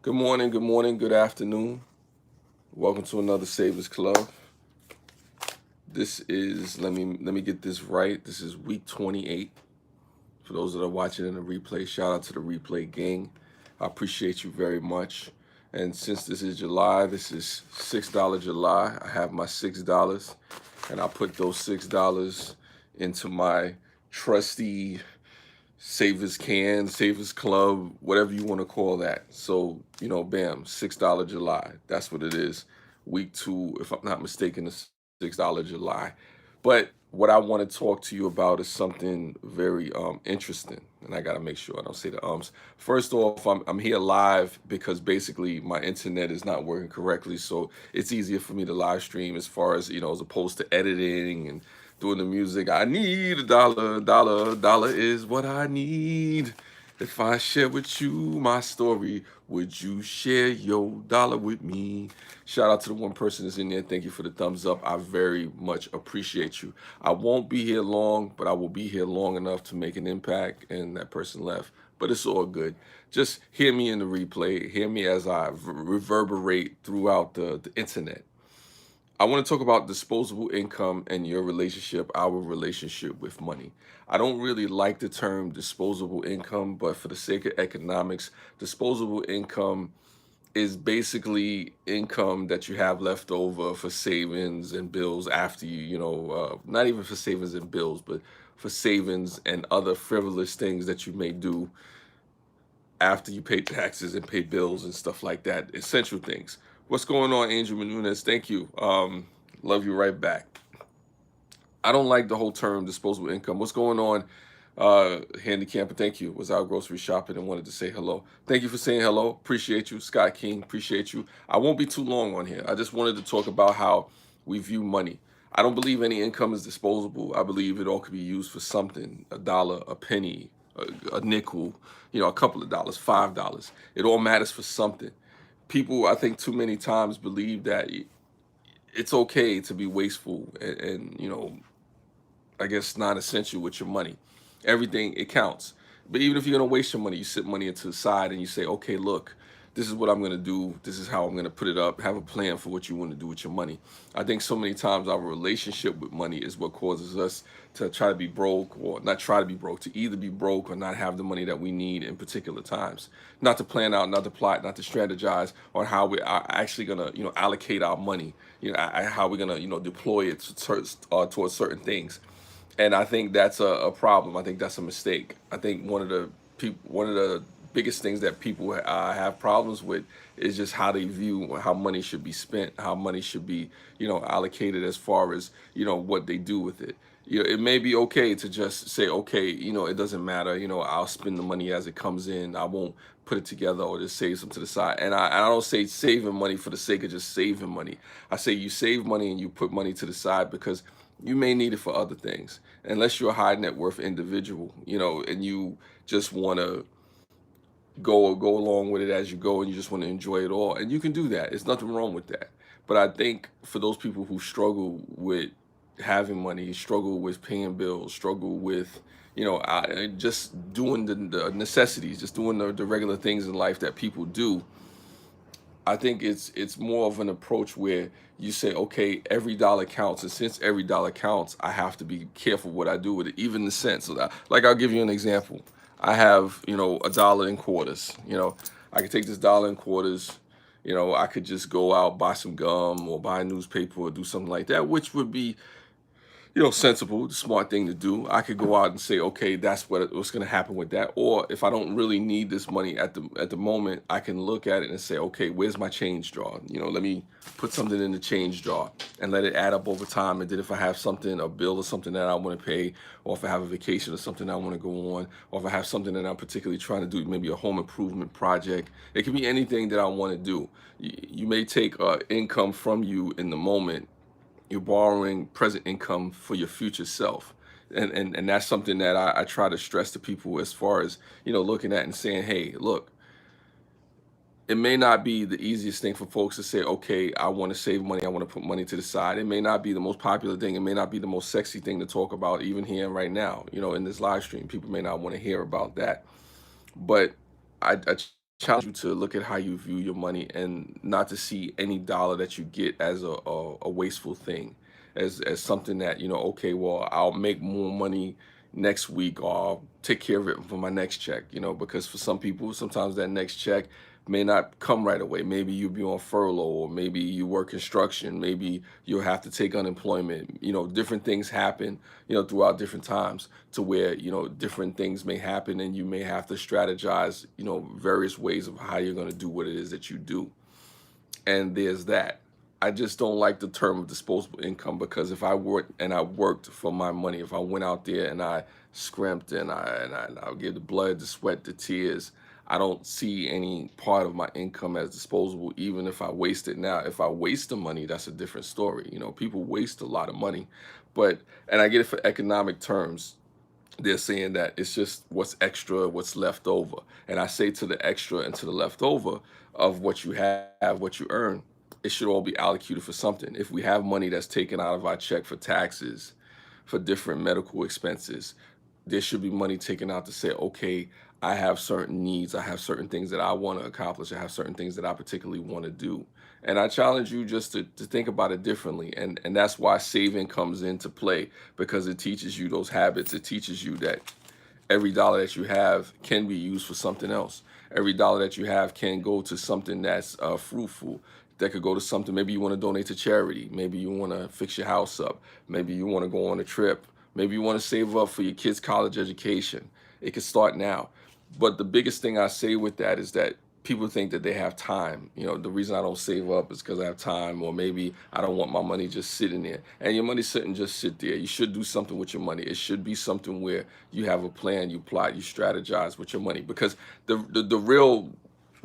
Good morning, good afternoon. Welcome to another Savers Club. This is let me get this right. This is week 28. For those that are watching in the replay, shout out to the replay gang. I appreciate you very much. And since this is July, this is $6 July. I have my $6 and I put those $6 into my trusty Savers Can, Savers Club, whatever you want to call that. So, bam, $6 July. That's what it is. Week two, if I'm not mistaken, is $6 July. But what I want to talk to you about is something very interesting. And I got to make sure I don't say the ums. First off, I'm here live because basically my internet is not working correctly. So it's easier for me to live stream as far as, as opposed to editing and doing the music. I need a dollar, dollar, dollar is what I need. If I share with you my story, would you share your dollar with me? Shout out to the one person that's in there. Thank you for the thumbs up. I very much appreciate you. I won't be here long, but I will be here long enough to make an impact. And that person left, but it's all good. Just hear me in the replay. Hear me as I reverberate throughout the internet. I want to talk about disposable income and your relationship, our relationship with money. I don't really like the term disposable income, but for the sake of economics, disposable income is basically income that you have left over for savings and bills after not even for savings and bills, but for savings and other frivolous things that you may do after you pay taxes and pay bills and stuff like that. Essential things. What's going on, Angel Menunez? Thank you. Love you right back. I don't like the whole term disposable income. What's going on, Handicamper? Thank you. Was out grocery shopping and wanted to say hello. Thank you for saying hello. Appreciate you. Scott King, appreciate you. I won't be too long on here. I just wanted to talk about how we view money. I don't believe any income is disposable. I believe it all could be used for something, a dollar, a penny, a nickel, a couple of dollars, $5. It all matters for something. People, I think, too many times believe that it's okay to be wasteful and I guess non-essential with your money. Everything it counts. But even if you're gonna waste your money, you set money into the side and you say, okay, look, this is what I'm gonna do. This is how I'm gonna put it up. Have a plan for what you want to do with your money. I think so many times our relationship with money is what causes us to try to be broke or not try to be broke, to either be broke or not have the money that we need in particular times. Not to plan out, not to plot, not to strategize on how we are actually gonna, allocate our money. How we're gonna, deploy it towards certain things. And I think that's a problem. I think that's a mistake. I think one of the biggest things that people have problems with is just how they view how money should be spent, how money should be, allocated as far as what they do with it. It may be okay to just say, okay, it doesn't matter. I'll spend the money as it comes in. I won't put it together or just save some to the side. And I don't say saving money for the sake of just saving money. I say you save money and you put money to the side because you may need it for other things. Unless you're a high net worth individual, and you just want to go along with it as you go and you just want to enjoy it all, and you can do that. There's nothing wrong with that. But I think for those people who struggle with having money, struggle with paying bills, struggle with just doing the necessities, just doing the regular things in life that people do, I think it's more of an approach where you say, okay, every dollar counts, and since every dollar counts, I have to be careful what I do with it, even the cents. So that, like, I'll give you an example. I have a dollar in quarters. I could take this dollar in quarters. I could just go out, buy some gum or buy a newspaper or do something like that, which would be sensible, the smart thing to do. I could go out and say, okay, that's what's going to happen with that. Or if I don't really need this money at the moment, I can look at it and say, okay, where's my change drawer? Let me put something in the change drawer and let it add up over time. And then if I have something, a bill or something that I want to pay, or if I have a vacation or something I want to go on, or if I have something that I'm particularly trying to do, maybe a home improvement project, it can be anything that I want to do. You may take income from you in the moment. You're borrowing present income for your future self. And that's something that I try to stress to people as far as, looking at and saying, hey, look, it may not be the easiest thing for folks to say, okay, I want to save money. I want to put money to the side. It may not be the most popular thing. It may not be the most sexy thing to talk about, even here and right now, in this live stream. People may not want to hear about that. But I challenge you to look at how you view your money and not to see any dollar that you get as a wasteful thing, as something that, okay, well, I'll make more money next week, or I'll take care of it for my next check, because for some people, sometimes that next check may not come right away. Maybe you'll be on furlough, or maybe you work construction, maybe you'll have to take unemployment. Different things happen, throughout different times, to where, different things may happen, and you may have to strategize, various ways of how you're going to do what it is that you do. And there's that. I just don't like the term of disposable income, because if I worked for my money, if I went out there and I scrimped and I gave the blood, the sweat, the tears, I don't see any part of my income as disposable, even if I waste it. Now, if I waste the money, that's a different story. People waste a lot of money, but, and I get it for economic terms, they're saying that it's just what's extra, what's left over. And I say, to the extra and to the leftover of what you have, what you earn, it should all be allocated for something. If we have money that's taken out of our check for taxes, for different medical expenses, there should be money taken out to say, okay, I have certain needs, I have certain things that I want to accomplish, I have certain things that I particularly want to do. And I challenge you just to think about it differently. And that's why saving comes into play, because it teaches you those habits. It teaches you that every dollar that you have can be used for something else. Every dollar that you have can go to something that's fruitful. That could go to something. Maybe you want to donate to charity. Maybe you want to fix your house up. Maybe you want to go on a trip. Maybe you want to save up for your kids' college education. It could start now. But the biggest thing I say with that is that people think that they have time. The reason I don't save up is because I have time, or maybe I don't want my money just sitting there. And your money shouldn't just sit there. You should do something with your money. It should be something where you have a plan, you plot, you strategize with your money. Because the real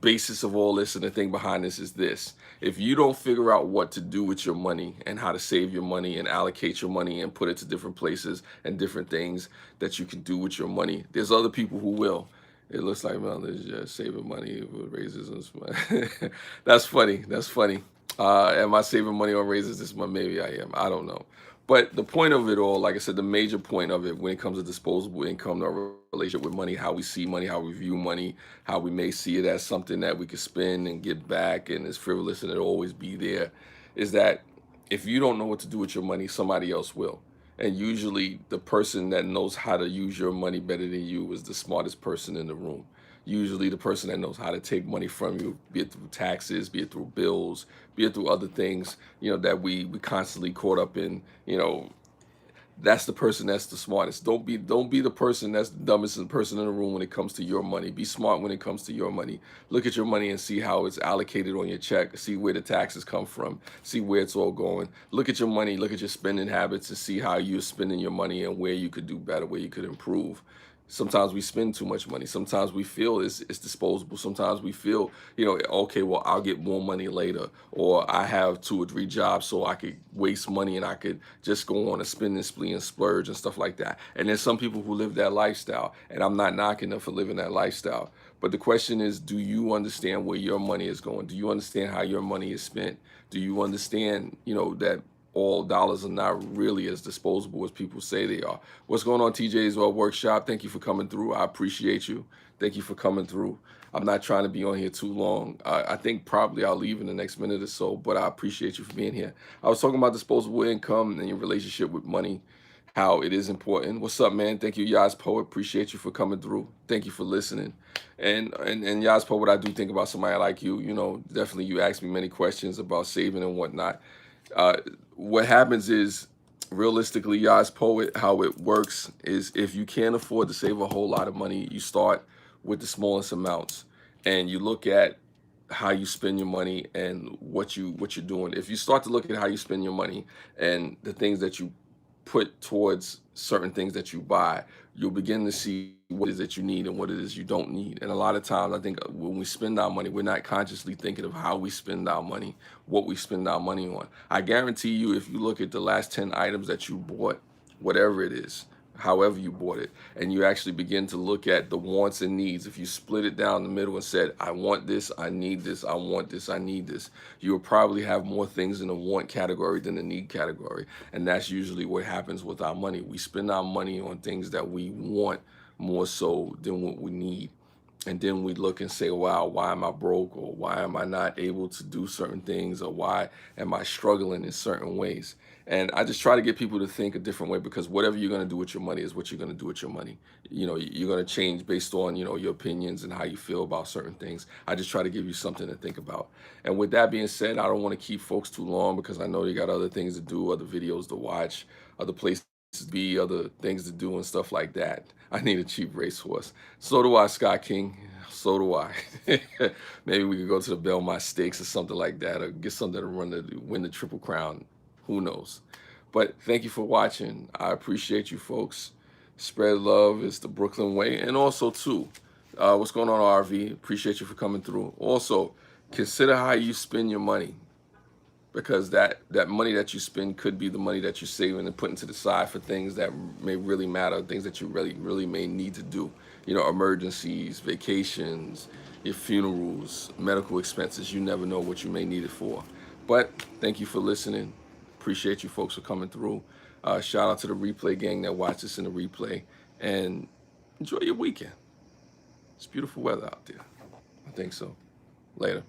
basis of all this, and the thing behind this, is this: if you don't figure out what to do with your money and how to save your money and allocate your money and put it to different places and different things that you can do with your money, there's other people who will. It looks like Mel is just saving money with raises and stuff. That's funny. That's funny. Am I saving money on raises this month? Maybe I am. I don't know. But the point of it all, like I said, the major point of it when it comes to disposable income, our relationship with money, how we see money, how we view money, how we may see it as something that we could spend and get back and is frivolous and it'll always be there, is that if you don't know what to do with your money, somebody else will. And usually the person that knows how to use your money better than you is the smartest person in the room. Usually the person that knows how to take money from you, be it through taxes, be it through bills, be it through other things, that we constantly caught up in, that's the person that's the smartest. Don't be the person that's the dumbest person in the room when it comes to your money. Be smart when it comes to your money. Look at your money and see how it's allocated on your check. See where the taxes come from. See where it's all going. Look at your money. Look at your spending habits and see how you're spending your money and where you could do better, where you could improve. Sometimes we spend too much money. Sometimes we feel it's disposable. Sometimes we feel, okay, well, I'll get more money later, or I have 2 or 3 jobs, so I could waste money and I could just go on a spending spree and splurge and stuff like that. And there's some people who live that lifestyle, and I'm not knocking them for living that lifestyle. But the question is, do you understand where your money is going? Do you understand how your money is spent? Do you understand, that all dollars are not really as disposable as people say they are? What's going on, TJ's Workshop? Thank you for coming through. I appreciate you. Thank you for coming through. I'm not trying to be on here too long. I think probably I'll leave in the next minute or so, but I appreciate you for being here. I was talking about disposable income and your relationship with money, how it is important. What's up, man? Thank you, Yaz Poet. Appreciate you for coming through. Thank you for listening. And Yaz Poet, I do think about somebody like you. Definitely you ask me many questions about saving and whatnot. What happens is, realistically, Yaz Poet, how it works is, if you can't afford to save a whole lot of money, you start with the smallest amounts, and you look at how you spend your money and what you're doing. If you start to look at how you spend your money and the things that you put towards certain things that you buy, you'll begin to see what it is that you need and what it is you don't need. And a lot of times, I think when we spend our money, we're not consciously thinking of how we spend our money, what we spend our money on. I guarantee you, if you look at the last 10 items that you bought, whatever it is, however you bought it, and you actually begin to look at the wants and needs, if you split it down the middle and said, I want this, I need this, I want this, I need this, you will probably have more things in the want category than the need category. And that's usually what happens with our money. We spend our money on things that we want more so than what we need. And then we look and say, wow, why am I broke? Or why am I not able to do certain things? Or why am I struggling in certain ways? And I just try to get people to think a different way, because whatever you're going to do with your money is what you're going to do with your money. You know, you're going to change based on, you know, your opinions and how you feel about certain things. I just try to give you something to think about. And with that being said, I don't want to keep folks too long, because I know they got other things to do, other videos to watch, other places to be, other things to do and stuff like that. I need a cheap racehorse. So do I, Scott King. So do I. Maybe we could go to the Belmont Stakes or something like that, or get something to win the Triple Crown. Who knows? But thank you for watching. I appreciate you folks. Spread love is the Brooklyn way. And also too, what's going on, RV? Appreciate you for coming through. Also, consider how you spend your money, because that money that you spend could be the money that you're saving and putting to the side for things that may really matter, things that you really may need to do. You know, emergencies, vacations, your funerals, medical expenses. You never know what you may need it for. But thank you for listening. Appreciate you folks for coming through. Shout out to the replay gang that watched us in the replay. And enjoy your weekend. It's beautiful weather out there. I think so. Later.